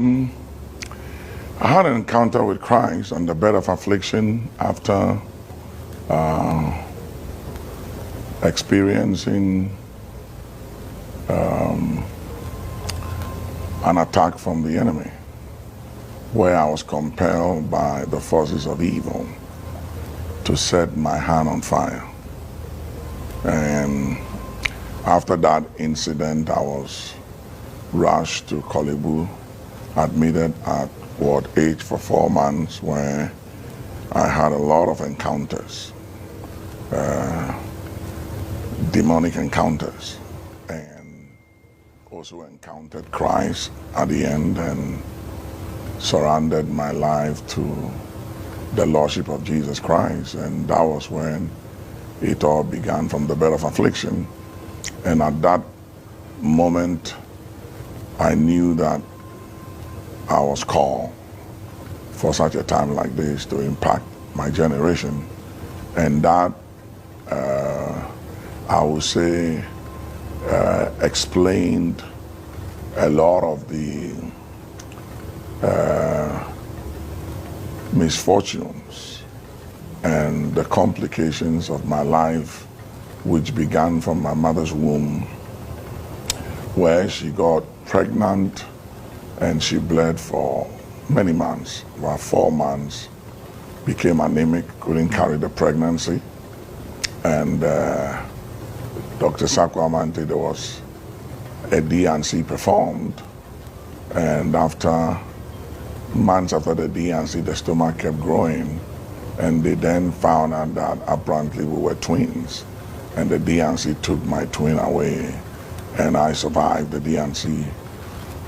I had an encounter with Christ on the bed of affliction after experiencing an attack from the enemy, where I was compelled by the forces of evil to set my hand on fire. And after that incident, I was rushed to Kolebu, admitted at Ward H for 4 months, where I had a lot of encounters, demonic encounters, and also encountered Christ at the end and surrendered my life to the Lordship of Jesus Christ. And that was when it all began, from the bed of affliction. And at that moment, I knew that I was called for such a time like this to impact my generation. And that, I would say, explained a lot of the misfortunes and the complications of my life, which began from my mother's womb, where she got pregnant and she bled for many months, about 4 months, became anemic, couldn't carry the pregnancy. And Dr. Sakwamante, there was a D&C performed, and after months after the D&C, the stomach kept growing, and they then found out that apparently we were twins, and the D&C took my twin away, and I survived the D&C.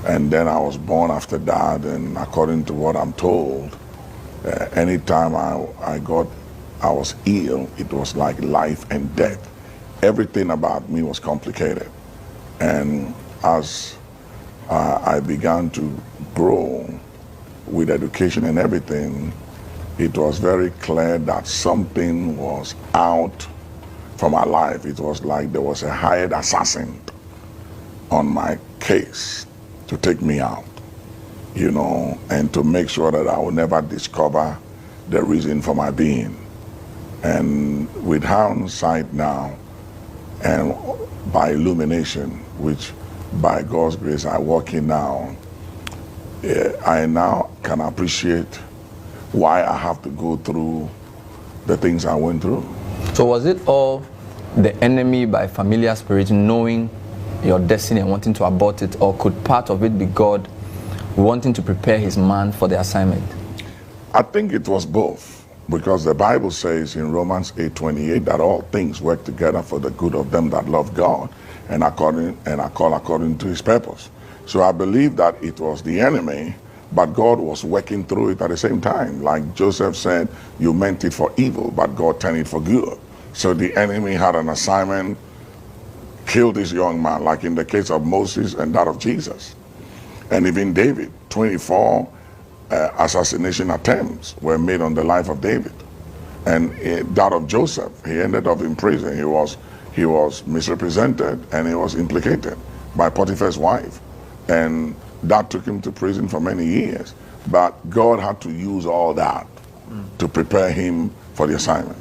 And then I was born after that, and according to what I'm told, anytime I was ill, it was like life and death. Everything about me was complicated. And as I began to grow with education and everything, it was very clear that something was out from my life. It was like there was a hired assassin on my case to take me out, you know, and to make sure that I would never discover the reason for my being. And with hindsight now, and by illumination, which by God's grace I walk in now, I now can appreciate why I have to go through the things I went through. So was it all the enemy by familiar spirit knowing your destiny and wanting to abort it, or could part of it be God wanting to prepare his man for the assignment? I think it was both, because the Bible says in Romans 8:28 that all things work together for the good of them that love God and are called according to his purpose. So I believe that it was the enemy, but God was working through it at the same time. Like Joseph said, you meant it for evil, but God turned it for good. So the enemy had an assignment, killed this young man, like in the case of Moses and that of Jesus. And even David, 24 assassination attempts were made on the life of David. And that of Joseph, he ended up in prison. He was misrepresented and he was implicated by Potiphar's wife. And that took him to prison for many years. But God had to use all that to prepare him for the assignment.